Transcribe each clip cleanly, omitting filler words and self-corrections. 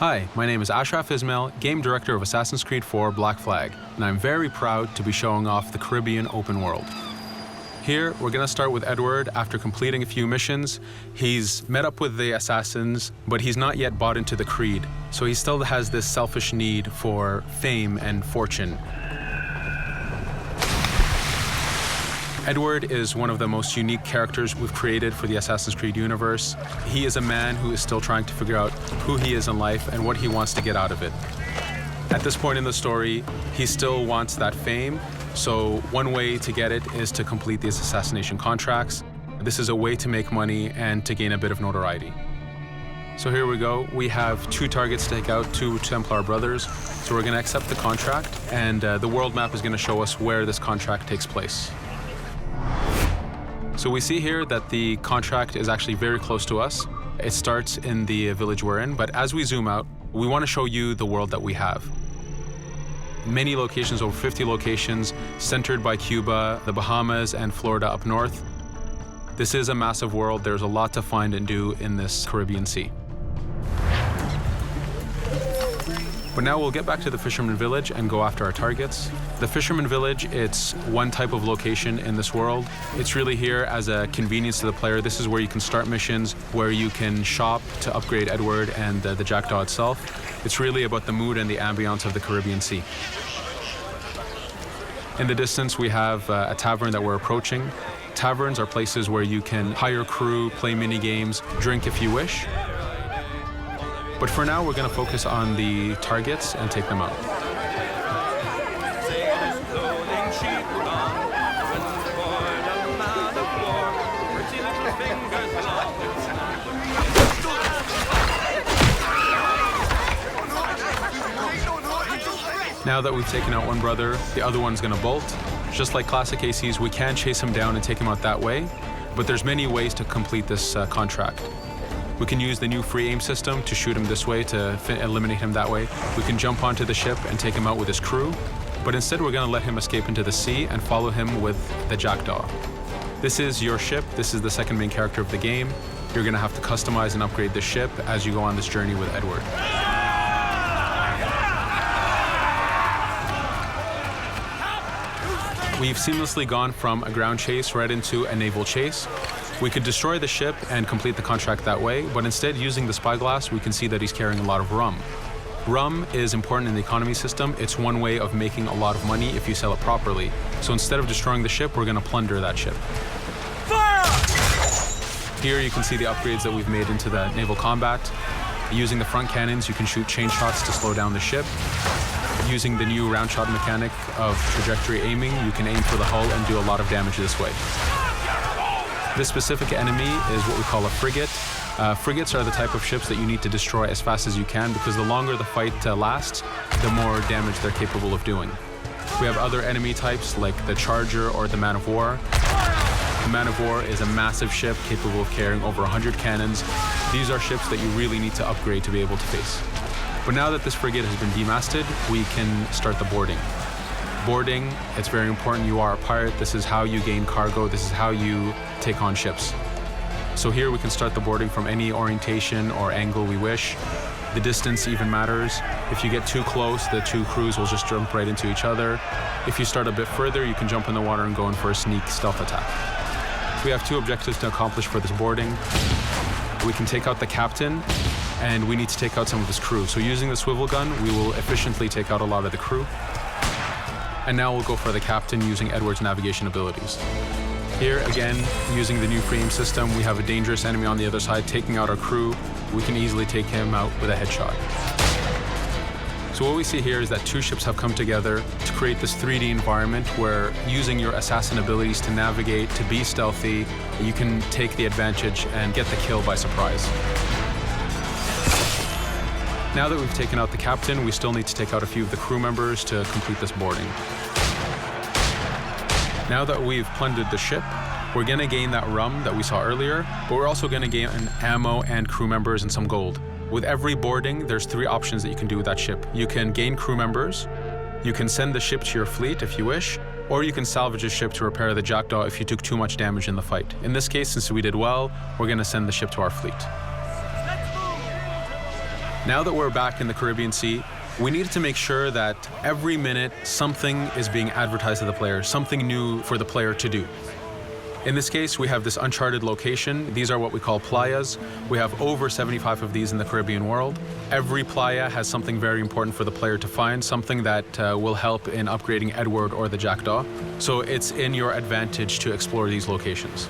Hi, my name is Ashraf Ismail, Game Director of Assassin's Creed 4 Black Flag, and I'm very proud to be showing off the Caribbean open world. Here, we're going to start with Edward after completing a few missions. He's met up with the Assassins, but he's not yet bought into the creed, so he still has this selfish need for fame and fortune. Edward is one of the most unique characters we've created for the Assassin's Creed universe. He is a man who is still trying to figure out who he is in life and what he wants to get out of it. At this point in the story, he still wants that fame, so one way to get it is to complete these assassination contracts. This is a way to make money and to gain a bit of notoriety. So here we go. We have 2 targets to take out, 2 Templar brothers. So we're going to accept the contract, and the world map is going to show us where this contract takes place. So we see here that the contract is actually very close to us. It starts in the village we're in, but as we zoom out, we want to show you the world that we have. Many locations, over 50 locations, centered by Cuba, the Bahamas, and Florida up north. This is a massive world. There's a lot to find and do in this Caribbean Sea. But now we'll get back to the Fisherman Village and go after our targets. The Fisherman Village, it's one type of location in this world. It's really here as a convenience to the player. This is where you can start missions, where you can shop to upgrade Edward and the Jackdaw itself. It's really about the mood and the ambiance of the Caribbean Sea. In the distance, we have a tavern that we're approaching. Taverns are places where you can hire crew, play mini games, drink if you wish. But for now, we're going to focus on the targets and take them out. Now that we've taken out one brother, the other one's going to bolt. Just like classic ACs, we can chase him down and take him out that way, but there's many ways to complete this contract. We can use the new free aim system to shoot him this way, to eliminate him that way. We can jump onto the ship and take him out with his crew, but instead we're going to let him escape into the sea and follow him with the Jackdaw. This is your ship. This is the second main character of the game. You're going to have to customize and upgrade the ship as you go on this journey with Edward. We've seamlessly gone from a ground chase right into a naval chase. We could destroy the ship and complete the contract that way, but instead, using the spyglass, we can see that he's carrying a lot of rum. Rum is important in the economy system. It's one way of making a lot of money if you sell it properly. So instead of destroying the ship, we're going to plunder that ship. Fire! Here you can see the upgrades that we've made into the naval combat. Using the front cannons, you can shoot chain shots to slow down the ship. Using the new round shot mechanic of trajectory aiming, you can aim for the hull and do a lot of damage this way. This specific enemy is what we call a frigate. Frigates are the type of ships that you need to destroy as fast as you can, because the longer the fight lasts, the more damage they're capable of doing. We have other enemy types like the Charger or the Man of War. The Man of War is a massive ship capable of carrying over 100 cannons. These are ships that you really need to upgrade to be able to face. But now that this frigate has been demasted, we can start the boarding. Boarding, it's very important. You are a pirate. This is how you gain cargo. This is how you take on ships. So here we can start the boarding from any orientation or angle we wish. The distance even matters. If you get too close, the 2 crews will just jump right into each other. If you start a bit further, you can jump in the water and go in for a sneak stealth attack. We have 2 objectives to accomplish for this boarding. We can take out the captain, and we need to take out some of his crew. So using the swivel gun, we will efficiently take out a lot of the crew. And now we'll go for the captain using Edward's navigation abilities. Here, again, using the new free aim system, we have a dangerous enemy on the other side taking out our crew. We can easily take him out with a headshot. So what we see here is that 2 ships have come together to create this 3D environment where, using your assassin abilities to navigate, to be stealthy, you can take the advantage and get the kill by surprise. Now that we've taken out the captain, we still need to take out a few of the crew members to complete this boarding. Now that we've plundered the ship, we're going to gain that rum that we saw earlier, but we're also going to gain ammo and crew members and some gold. With every boarding, there's 3 options that you can do with that ship. You can gain crew members, you can send the ship to your fleet if you wish, or you can salvage a ship to repair the Jackdaw if you took too much damage in the fight. In this case, since we did well, we're going to send the ship to our fleet. Now that we're back in the Caribbean Sea, we needed to make sure that every minute something is being advertised to the player, something new for the player to do. In this case, we have this uncharted location. These are what we call playas. We have over 75 of these in the Caribbean world. Every playa has something very important for the player to find, something that will help in upgrading Edward or the Jackdaw. So it's in your advantage to explore these locations.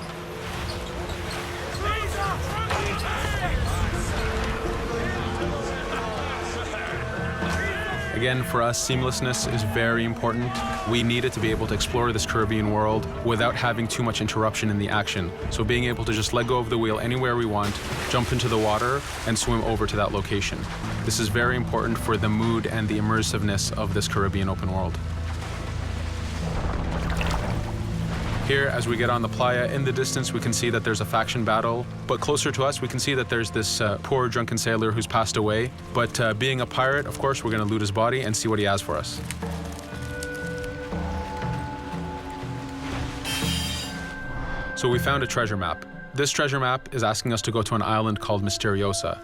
Again, for us, seamlessness is very important. We needed to be able to explore this Caribbean world without having too much interruption in the action. So being able to just let go of the wheel anywhere we want, jump into the water, and swim over to that location. This is very important for the mood and the immersiveness of this Caribbean open world. Here, as we get on the playa, in the distance we can see that there's a faction battle, but closer to us we can see that there's this poor drunken sailor who's passed away. But being a pirate, of course, we're going to loot his body and see what he has for us. So we found a treasure map. This treasure map is asking us to go to an island called Misteriosa.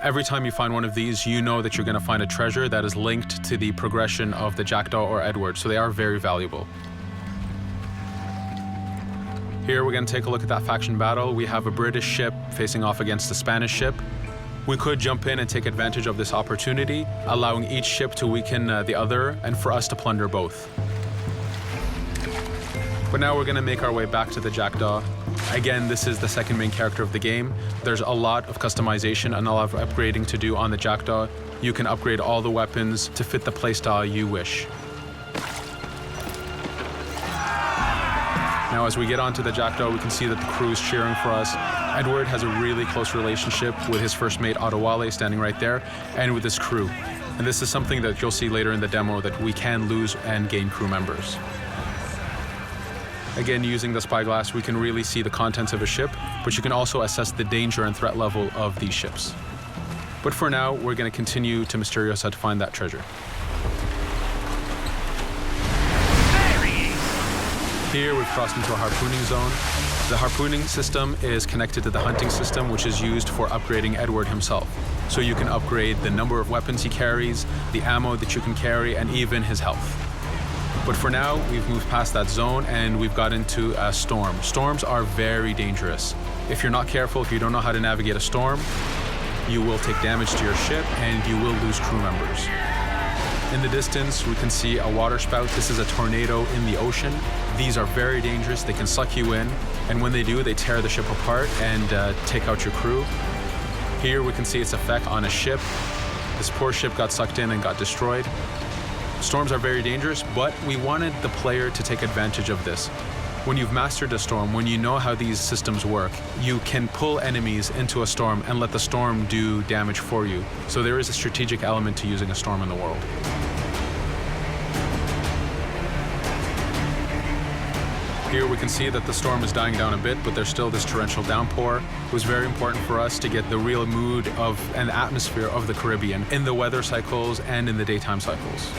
Every time you find one of these, you know that you're going to find a treasure that is linked to the progression of the Jackdaw or Edward, so they are very valuable. Here we're going to take a look at that faction battle. We have a British ship facing off against a Spanish ship. We could jump in and take advantage of this opportunity, allowing each ship to weaken the other and for us to plunder both. But now we're going to make our way back to the Jackdaw. Again, this is the second main character of the game. There's a lot of customization and a lot of upgrading to do on the Jackdaw. You can upgrade all the weapons to fit the playstyle you wish. Now, as we get onto the Jackdaw, we can see that the crew is cheering for us. Edward has a really close relationship with his first mate, Adewale, standing right there, and with his crew. And this is something that you'll see later in the demo, that we can lose and gain crew members. Again, using the spyglass, we can really see the contents of a ship, but you can also assess the danger and threat level of these ships. But for now, we're going to continue to Misteriosa to find that treasure. Here we've crossed into a harpooning zone. The harpooning system is connected to the hunting system, which is used for upgrading Edward himself. So you can upgrade the number of weapons he carries, the ammo that you can carry, and even his health. But for now, we've moved past that zone and we've got into a storm. Storms are very dangerous. If you're not careful, if you don't know how to navigate a storm, you will take damage to your ship and you will lose crew members. In the distance, we can see a water spout. This is a tornado in the ocean. These are very dangerous. They can suck you in, and when they do, they tear the ship apart and take out your crew. Here we can see its effect on a ship. This poor ship got sucked in and got destroyed. Storms are very dangerous, but we wanted the player to take advantage of this. When you've mastered a storm, when you know how these systems work, you can pull enemies into a storm and let the storm do damage for you. So there is a strategic element to using a storm in the world. Here we can see that the storm is dying down a bit, but there's still this torrential downpour. It was very important for us to get the real mood of and atmosphere of the Caribbean in the weather cycles and in the daytime cycles.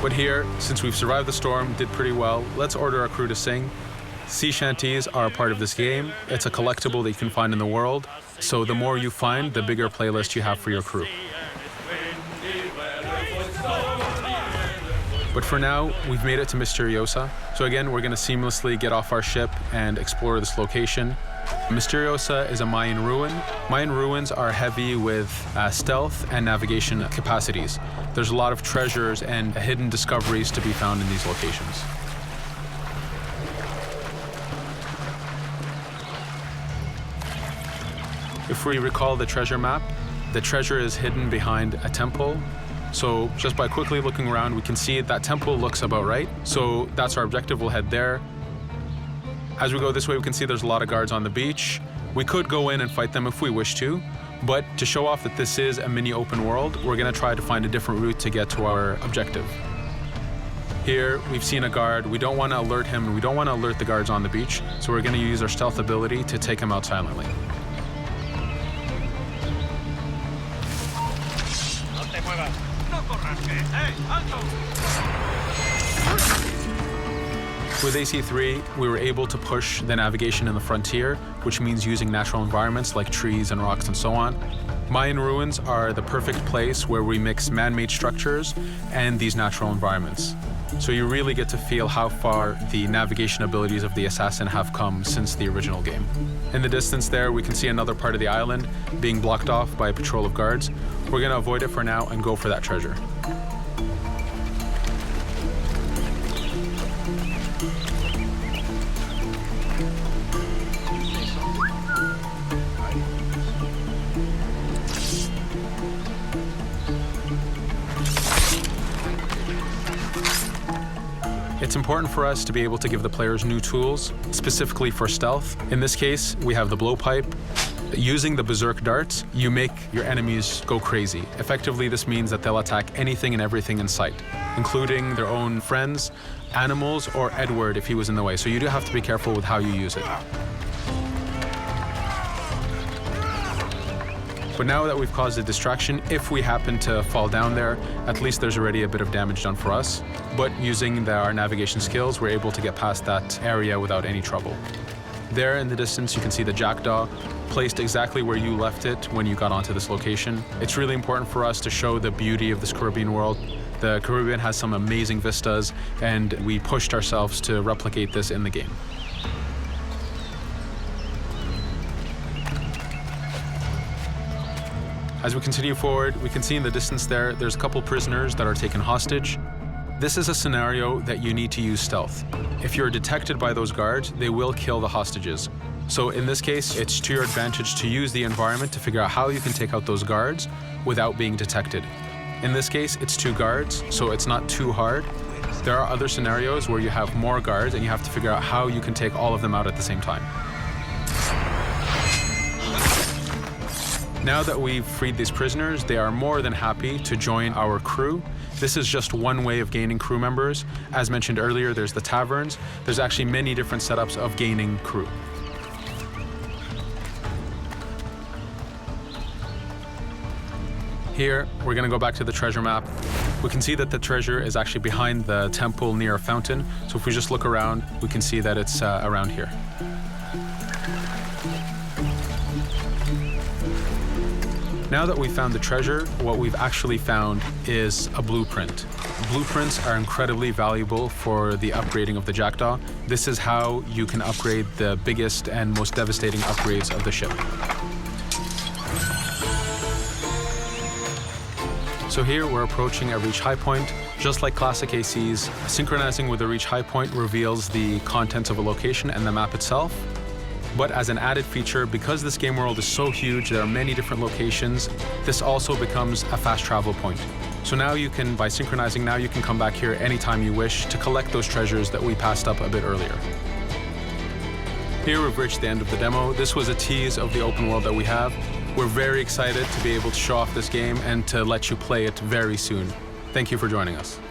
But here, since we've survived the storm, did pretty well, let's order our crew to sing. Sea shanties are a part of this game. It's a collectible that you can find in the world. So the more you find, the bigger playlist you have for your crew. But for now, we've made it to Misteriosa. So again, we're going to seamlessly get off our ship and explore this location. Misteriosa is a Mayan ruin. Mayan ruins are heavy with stealth and navigation capacities. There's a lot of treasures and hidden discoveries to be found in these locations. If we recall the treasure map, the treasure is hidden behind a temple. So just by quickly looking around, we can see that temple looks about right. So that's our objective. We'll head there. As we go this way, we can see there's a lot of guards on the beach. We could go in and fight them if we wish to, but to show off that this is a mini open world, we're going to try to find a different route to get to our objective. Here, we've seen a guard. We don't want to alert him, and we don't want to alert the guards on the beach, so we're going to use our stealth ability to take him out silently. With AC3, we were able to push the navigation in the frontier, which means using natural environments like trees and rocks and so on. Mayan ruins are the perfect place where we mix man-made structures and these natural environments. So you really get to feel how far the navigation abilities of the Assassin have come since the original game. In the distance there, we can see another part of the island being blocked off by a patrol of guards. We're going to avoid it for now and go for that treasure. It's important for us to be able to give the players new tools, specifically for stealth. In this case, we have the blowpipe. Using the berserk darts, you make your enemies go crazy. Effectively, this means that they'll attack anything and everything in sight, including their own friends, animals, or Edward if he was in the way. So you do have to be careful with how you use it. But now that we've caused a distraction, if we happen to fall down there, at least there's already a bit of damage done for us. But using our navigation skills, we're able to get past that area without any trouble. There in the distance, you can see the jackdaw placed exactly where you left it when you got onto this location. It's really important for us to show the beauty of this Caribbean world. The Caribbean has some amazing vistas, and we pushed ourselves to replicate this in the game. As we continue forward, we can see in the distance there's a couple prisoners that are taken hostage. This is a scenario that you need to use stealth. If you're detected by those guards, they will kill the hostages. So in this case, it's to your advantage to use the environment to figure out how you can take out those guards without being detected. In this case, it's 2 guards, so it's not too hard. There are other scenarios where you have more guards and you have to figure out how you can take all of them out at the same time. Now that we've freed these prisoners, they are more than happy to join our crew. This is just one way of gaining crew members. As mentioned earlier, there's the taverns. There's actually many different setups of gaining crew. Here, we're going to go back to the treasure map. We can see that the treasure is actually behind the temple near a fountain. So if we just look around, we can see that it's around here. Now that we've found the treasure, what we've actually found is a blueprint. Blueprints are incredibly valuable for the upgrading of the jackdaw. This is how you can upgrade the biggest and most devastating upgrades of the ship. So here we're approaching a reach high point. Just like classic ACs, synchronizing with the reach high point reveals the contents of a location and the map itself. But as an added feature, because this game world is so huge, there are many different locations, this also becomes a fast travel point. So now you can, by synchronizing, now you can come back here anytime you wish to collect those treasures that we passed up a bit earlier. Here we've reached the end of the demo. This was a tease of the open world that we have. We're very excited to be able to show off this game and to let you play it very soon. Thank you for joining us.